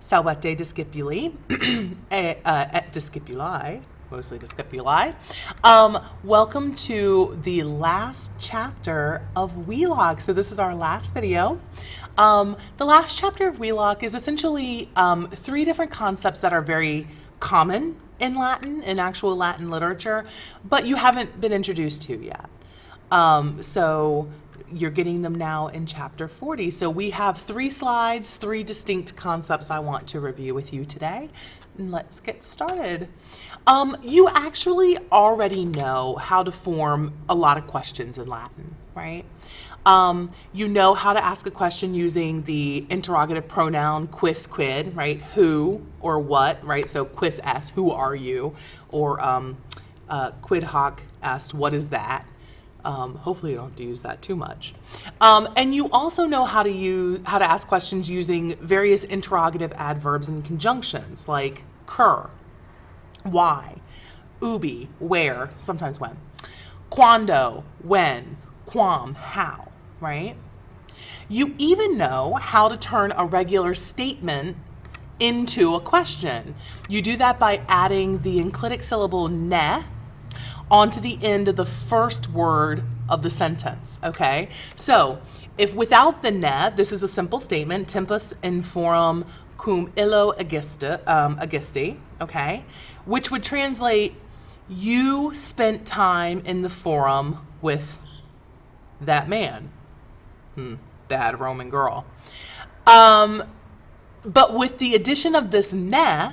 Salvete discipuli, et discipuli, mostly discipuli. Welcome to the last chapter of Wheelock. So this is our last video. The last chapter of Wheelock is essentially 3 different concepts that are very common in Latin, in actual Latin literature, but you haven't been introduced to yet. So you're getting them now in chapter 40. So we have 3 slides, 3 distinct concepts I want to review with you today. And let's get started. You actually already know how to form a lot of questions in Latin, right? You know how to ask a question using the interrogative pronoun quis quid, right? Who or what, right? So quis est, who are you? Or quid hoc est, what is that? Hopefully you don't have to use that too much. And you also know how to ask questions using various interrogative adverbs and conjunctions like cur, why, ubi, where, sometimes when, quando, when, quam, how, right? You even know how to turn a regular statement into a question. You do that by adding the enclitic syllable ne onto the end of the first word of the sentence, okay? So, if without the ne, this is a simple statement, tempus in forum cum illo agisti, okay? Which would translate, you spent time in the forum with that man. Bad Roman girl. But with the addition of this ne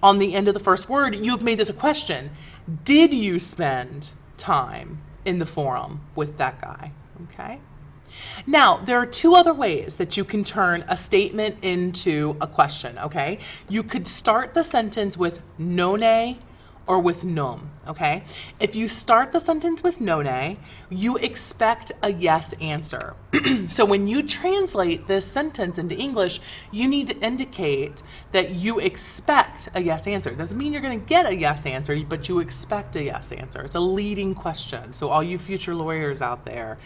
on the end of the first word, you have made this a question. Did you spend time in the forum with that guy? Okay. Now, there are 2 other ways that you can turn a statement into a question, okay? You could start the sentence with nonne or with num, okay? If you start the sentence with nonne, you expect a yes answer. So when you translate this sentence into English, you need to indicate that you expect a yes answer. It doesn't mean you're going to get a yes answer, but you expect a yes answer. It's a leading question. So all you future lawyers out there,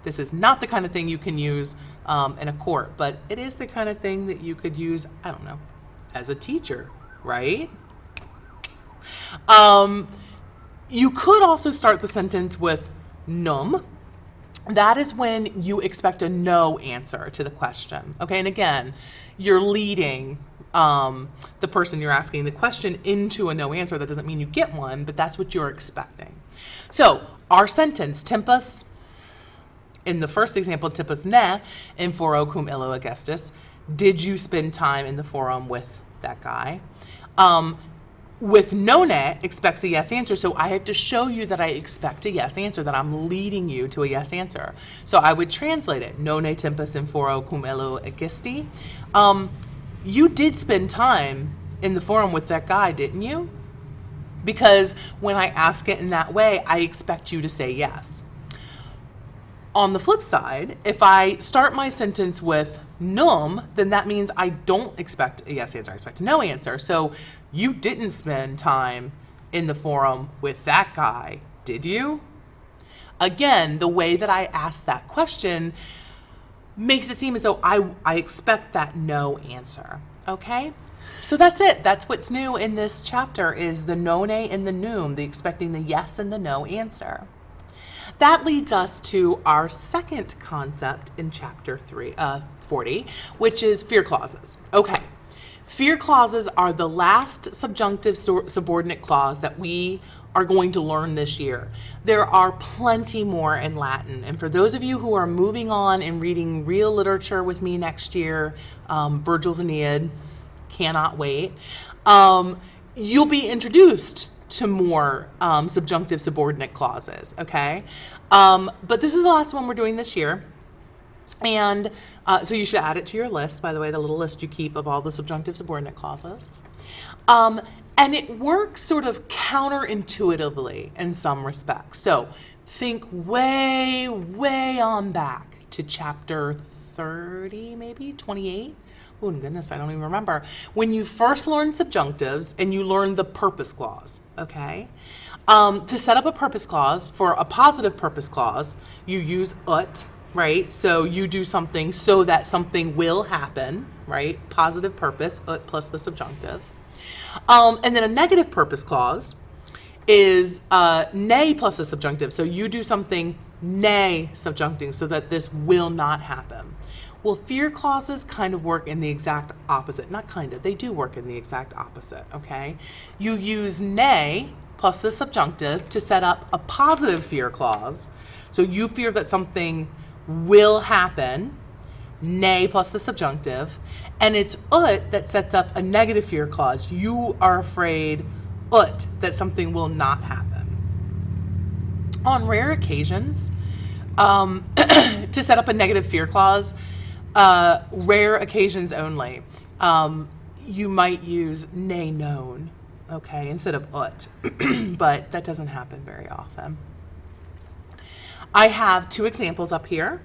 this is not the kind of thing you can use in a court, but it is the kind of thing that you could use, I don't know, as a teacher, right? You could also start the sentence with num. That is when you expect a no answer to the question. Okay, and again, you're leading the person you're asking the question into a no answer. That doesn't mean you get one, but that's what you're expecting. So our sentence, tempus, in the first example, tempus ne in foro cum illo agestis. Did you spend time in the forum with that guy? With nonne expects a yes answer, so I have to show you that I expect a yes answer, that I'm leading you to a yes answer. So I would translate it, nonne tempus in foro cum illo agisti. You did spend time in the forum with that guy, didn't you? Because when I ask it in that way, I expect you to say yes. On the flip side, if I start my sentence with num, then that means I don't expect a yes answer, I expect a no answer. So you didn't spend time in the forum with that guy, did you? Again, the way that I ask that question makes it seem as though I expect that no answer, okay? So that's it. That's what's new in this chapter is the nonne and the num, the expecting the yes and the no answer. That leads us to our second concept in chapter 40, which is fear clauses. Okay, fear clauses are the last subjunctive subordinate clause that we are going to learn this year. There are plenty more in Latin, and for those of you who are moving on and reading real literature with me next year, Virgil's Aeneid, cannot wait, you'll be introduced to more subjunctive subordinate clauses, okay? But this is the last one we're doing this year. And so you should add it to your list, by the way, the little list you keep of all the subjunctive subordinate clauses. And it works sort of counterintuitively in some respects. So think way, way on back to chapter 30, maybe 28. Oh, goodness, I don't even remember. When you first learned subjunctives and you learned the purpose clause, okay? To set up a purpose clause, for a positive purpose clause, you use ut right? So you do something so that something will happen, right? Positive purpose, ut plus the subjunctive. And then a negative purpose clause is nay plus a subjunctive. So you do something nay subjuncting so that this will not happen. Well, fear clauses kind of work in the exact opposite. Not kind of, they do work in the exact opposite, okay? You use nay plus the subjunctive to set up a positive fear clause. So you fear that something will happen, nay plus the subjunctive, and it's ut that sets up a negative fear clause. You are afraid, ut, that something will not happen. On rare occasions, to set up a negative fear clause, rare occasions only, you might use nay known, okay, instead of ut, but that doesn't happen very often. I have two examples up here.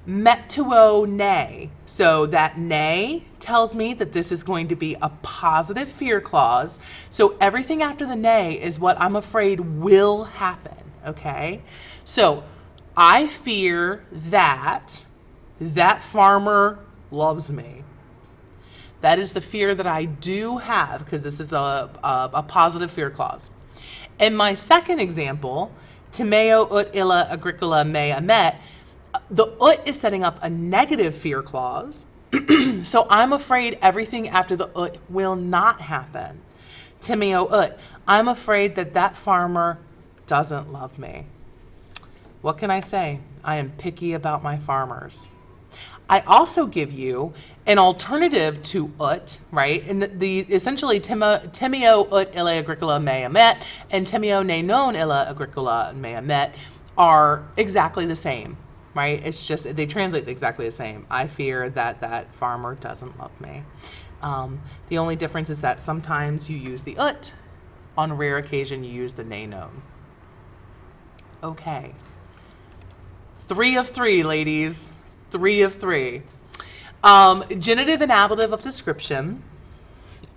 Metuo nay. So that nay tells me that this is going to be a positive fear clause. So everything after the nay is what I'm afraid will happen, okay? So I fear that farmer loves me. That is the fear that I do have because this is a positive fear clause. In my second example, timeo ut illa agricola me amet, the ut is setting up a negative fear clause. So I'm afraid everything after the ut will not happen. Timeo ut, I'm afraid that farmer doesn't love me. What can I say? I am picky about my farmers. I also give you an alternative to ut, right? And the essentially timeo ut illa agricola me amet and timeo ne non illa agricola me amet are exactly the same, right? It's just they translate exactly the same. I fear that farmer doesn't love me. The only difference is that sometimes you use the ut. On a rare occasion, you use the ne non. Okay. 3 of 3, ladies. 3 of 3. Genitive and ablative of description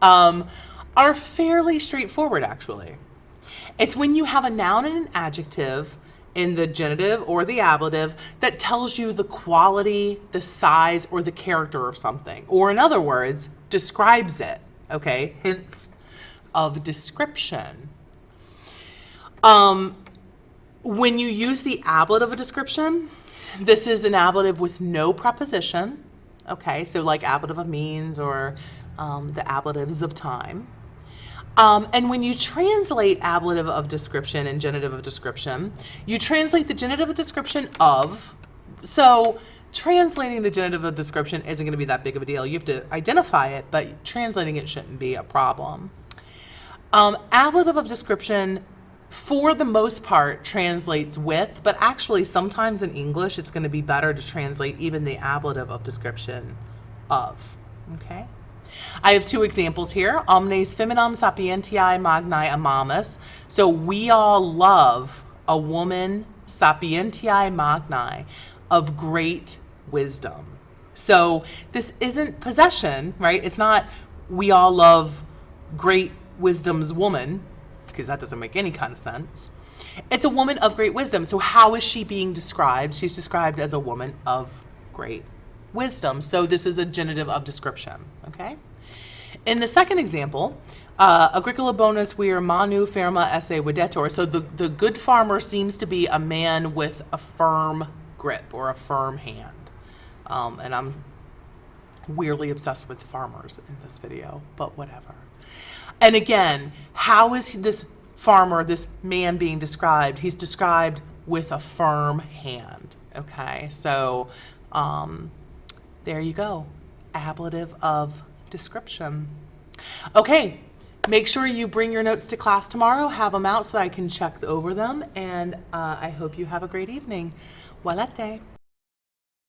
are fairly straightforward, actually. It's when you have a noun and an adjective in the genitive or the ablative that tells you the quality, the size, or the character of something. Or in other words, describes it, okay? Hints of description. When you use the ablative of description, this is an ablative with no preposition, okay? So like ablative of means or the ablatives of time. And when you translate ablative of description and genitive of description, you translate the genitive of description of. So translating the genitive of description isn't going to be that big of a deal. You have to identify it, but translating it shouldn't be a problem. Ablative of description, for the most part, translates with, but actually sometimes in English it's going to be better to translate even the ablative of description of, okay? I have 2 examples here. Omnes feminam sapientiae magnae amamus. So we all love a woman sapientiae magnae, of great wisdom. So this isn't possession, right? It's not we all love great wisdom's woman, because that doesn't make any kind of sense. It's a woman of great wisdom. So how is she being described? She's described as a woman of great wisdom. So this is a genitive of description, okay? In the second example, agricola bonus vir manu firma esse videtur. So the good farmer seems to be a man with a firm grip or a firm hand. And I'm weirdly obsessed with farmers in this video, but whatever. And again, how is this farmer, this man being described? He's described with a firm hand, okay? So there you go, ablative of description. Okay, make sure you bring your notes to class tomorrow, have them out so I can check over them, and I hope you have a great evening. Walete.